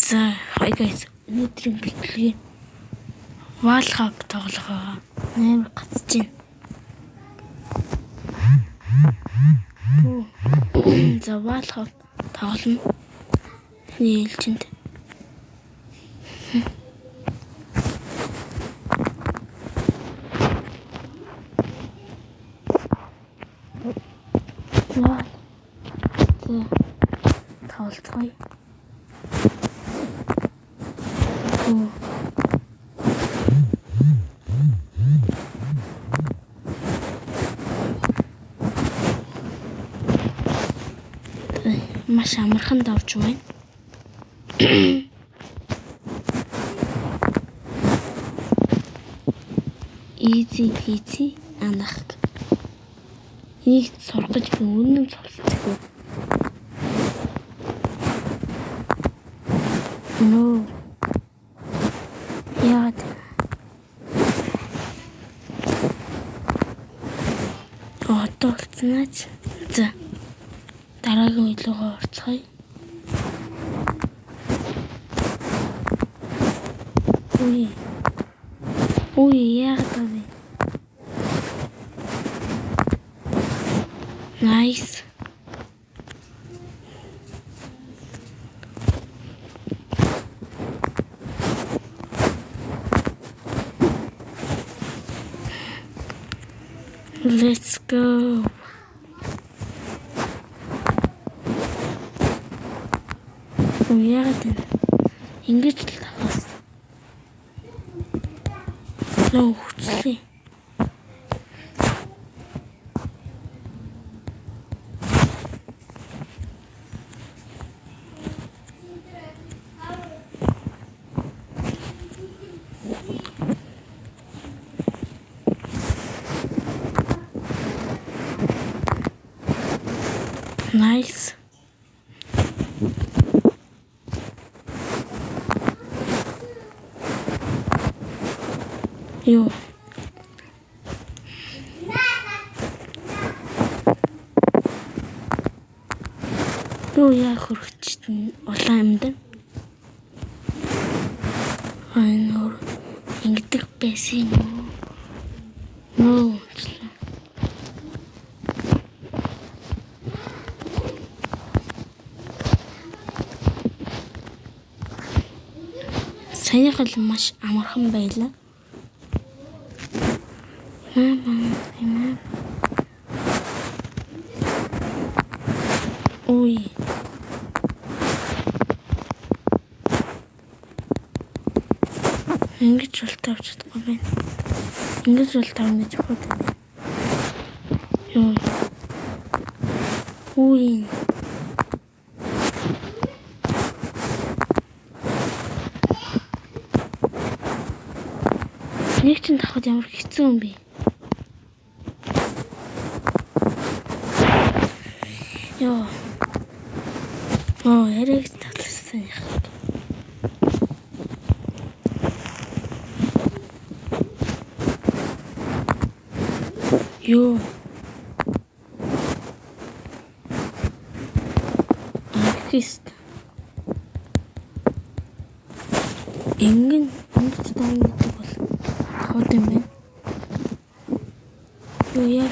За, hi guys. Өнөөдрийн бичлэгийн World Cup тоглохоо нээр гацж байна. За, World Cup тоглоно. Нийлжинд. Тоглоцгоё. Маш амархан давж байна. Easy анах. Энийг сурах гэж би үнэн цолцсон. No. Яагаад? Олцнаач. За. Дараагийн үйлрүүгээ орцгоё. Ой, яагаад вэ? Nice. Let's go. Яагаад ингэж л тахаас. Лөө хүчлээ. Nice. Yo. Юу яа хөргөчтөн улаан амьд. Нөр ингэдэг байсан юм. Нөө. Саяхан маш амархан байлаа. Мама. Ой. Ингэж бол тавьж чадахгүй байна. Ингэж бол тавьж чадахгүй байна. Юу. Ой. Нэг ч тахад ямар хэцүү юм бэ? Йоо. Эрэг татлсан яах. Йоо. Ахист. Ингэж тань гэдэг бол хот юм байна. Юу яа.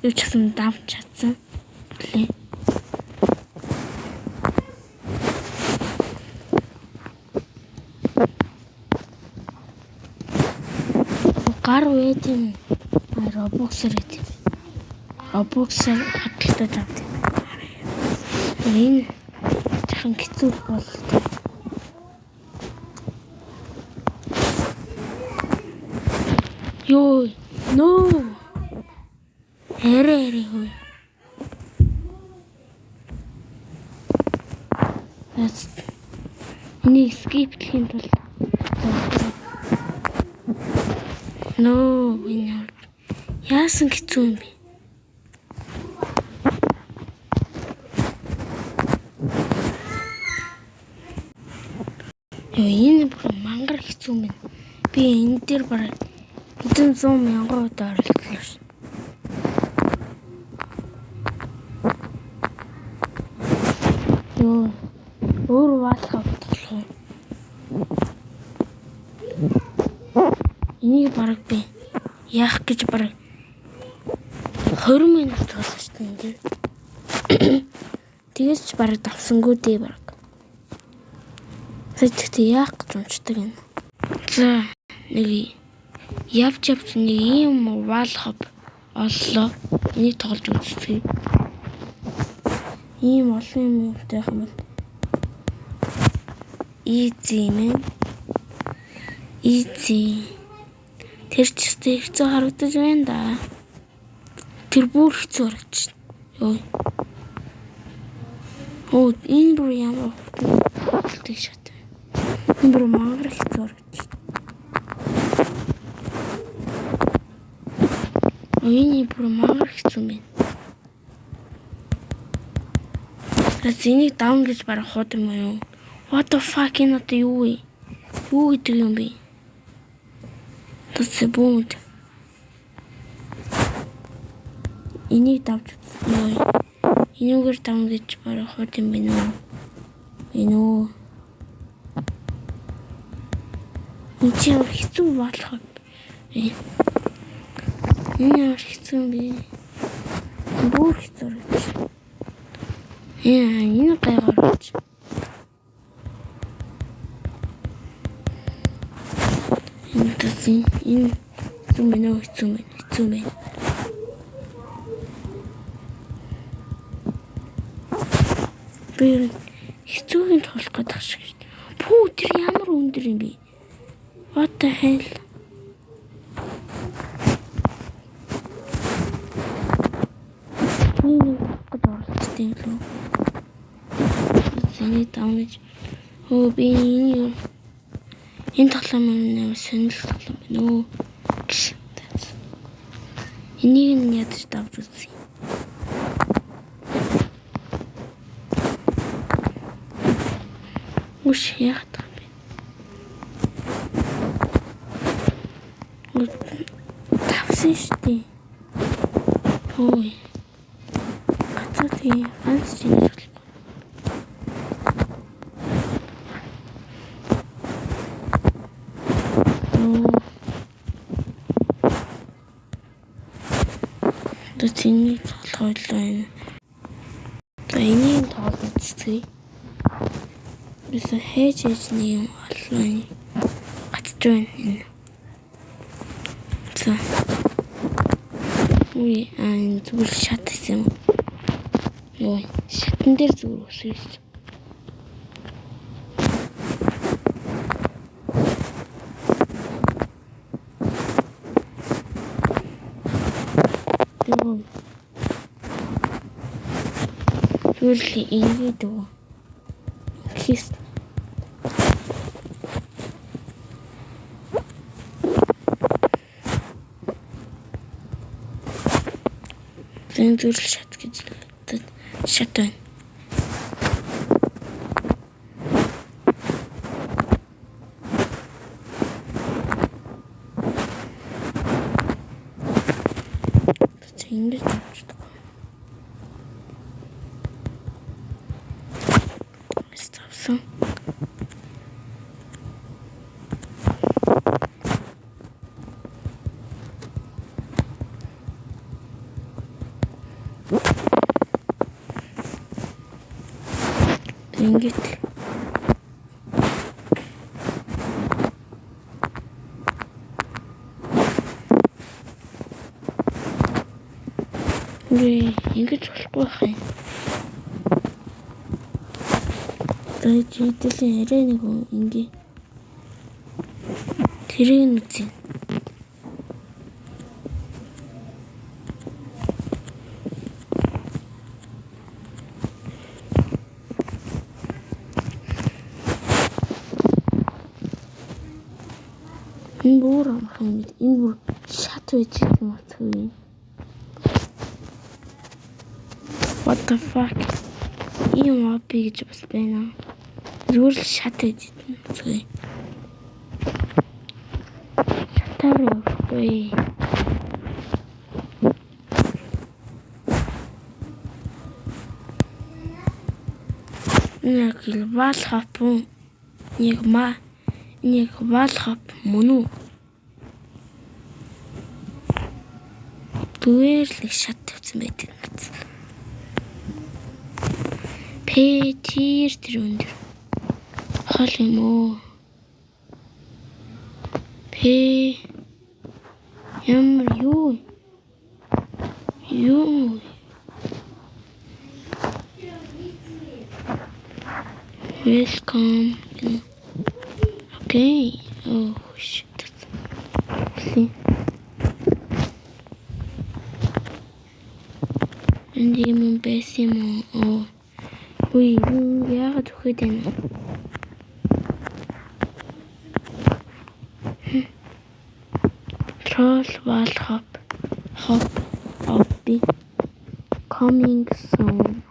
Юу ч юм давч чадсан. Лээ. Гар үеийн Roblox-ээр идэв. Roblox-ээр хаталтаж авдаг. Энэ жахан хэцүү болтой. Ёо, no. Эрэ хөө. Энийг skip хийх тул. No, энэ яасан хэцүү юм бэ? Энэ бүр мангар хэцүү юм байна. Би энэ дээр бараг Эдэн 100,000 удаа оролцлоо шүү. Йоо. Өөр ваалхаа бодлоо. Энийг бараг би яах гэж бараг 20 минут болсон шүү дээ. Тэгээс ч бараг давсангүй дээ бараг. Тэгтээ яах гэж унцдаг юм. За нэг явж нэг ийм ваалхав оллоо. Энийг тоглож үзчихье. Ийм олон юмтай юм бол easy man. Easy. Тэр ч ихтэй хэцүү харагдаж байна да. Тэр бүр хэцүү харагдаж байна. Оо, энэ бүр ямар хэлдэг шат. Энэ бүр мангар хэцүү харагдаж байна. Энэ бүр мангар хэцүү юм байна. Энийг даун гэж барах хот юм уу? What the fuck энэ одоо юу вэ? Юу гэдэг юм бэ? Тэсэ бомд. Энийг давж нөө. Энийгээр даун гэж барах хот юм бэ нөө? Энэ чи хэцүү болох. Энэ хэцүү юм бэ? Бүр хэцүү. Энэ гайхалтай. Энэ зүмэнөө хэцүү. Би хэцүүгийн тоглох гэдэг шиг. Пүү тэр ямар өндөр юм бэ? What the hell? Энэ гэдэг оролцсон юм лөө. Энийг даунаж. Оо би энэ тоглоом нь сонир тоглоом байна уу? Энийг нь ядаж давж үзье. Үш яах вэ? Тавсан штий. Ой. Гацаатай ганц чинь Тэний тоглоулаа энэ. За энийг тоглож үзье. Бисаа хийж нэг юм оллоо. Гацж байна. За. Үе зүгээр шат гэсэн юм. Йоо, шатан дээр зүгээр үсэж. Really easy to kiss. Then do shut kids. Shut down. Ингээд ингэж болохгүй байх юм. Тэгээд хэдүүлээ арай нэг ингээ тэрийг нь үзье. Энэ бүр амархан юм. Энэ бүр шат байж байгаа юм уу? What the fuck? Ийм апи гэж бас байна. Зүгээр л шат байж байгаа юм. Шатаар явах. Ой. Нэг валхап нэг валхап мөн үү? Дүүрлэг шат тавьсан байдаг юм. Петир тэр өндөр. Хол юм уу? Ямар юу? Welcome. Okay. Oh shit. See. Hindi mo besi mo. Oh. Uy, яагаад өгөхөд байна? Troll wall hop coming soon.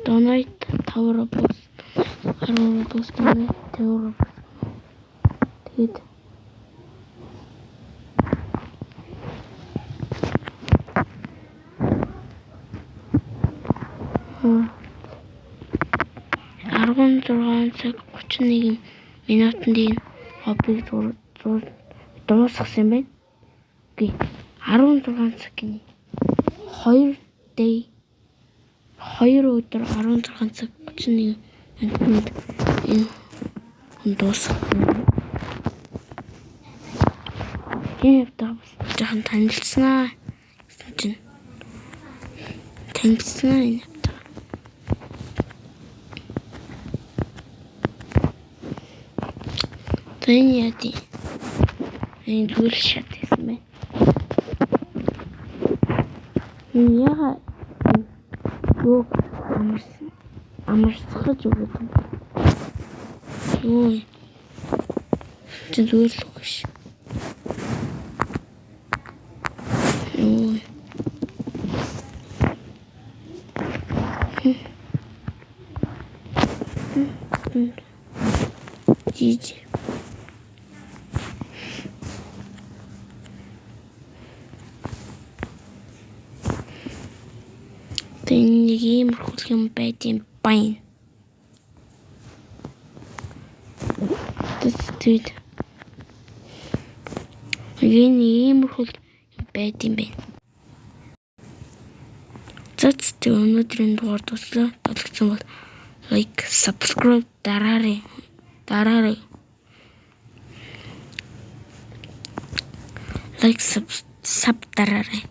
Donate Tower Post. Donate Tower Post. Аргон 6 цаг 31 минутанд энэ хоббиг дуусгасан юм байна. Окей. 16 цагийн 2 өдөр 16 цаг 31 минутанд энэ дуусгасан. Энэ бас жоохон танилцсанаа гэсэн чинь танилцсанаа энэ. Энэ яди. Энэ зүгээр шат гэсэн байна. Яа юу амарсгаж өгöd юм. Ой. Чи зүгээр л гош. Ой. Жиж. Нэг юм хөлх юм байт юм байна. Тэт. Энэ юм хөл байт юм байна. Зөц өнөөдрийн дугаар дуслаа. Таалагдсан бол like, subscribe дараарай. Like, sub дараарай.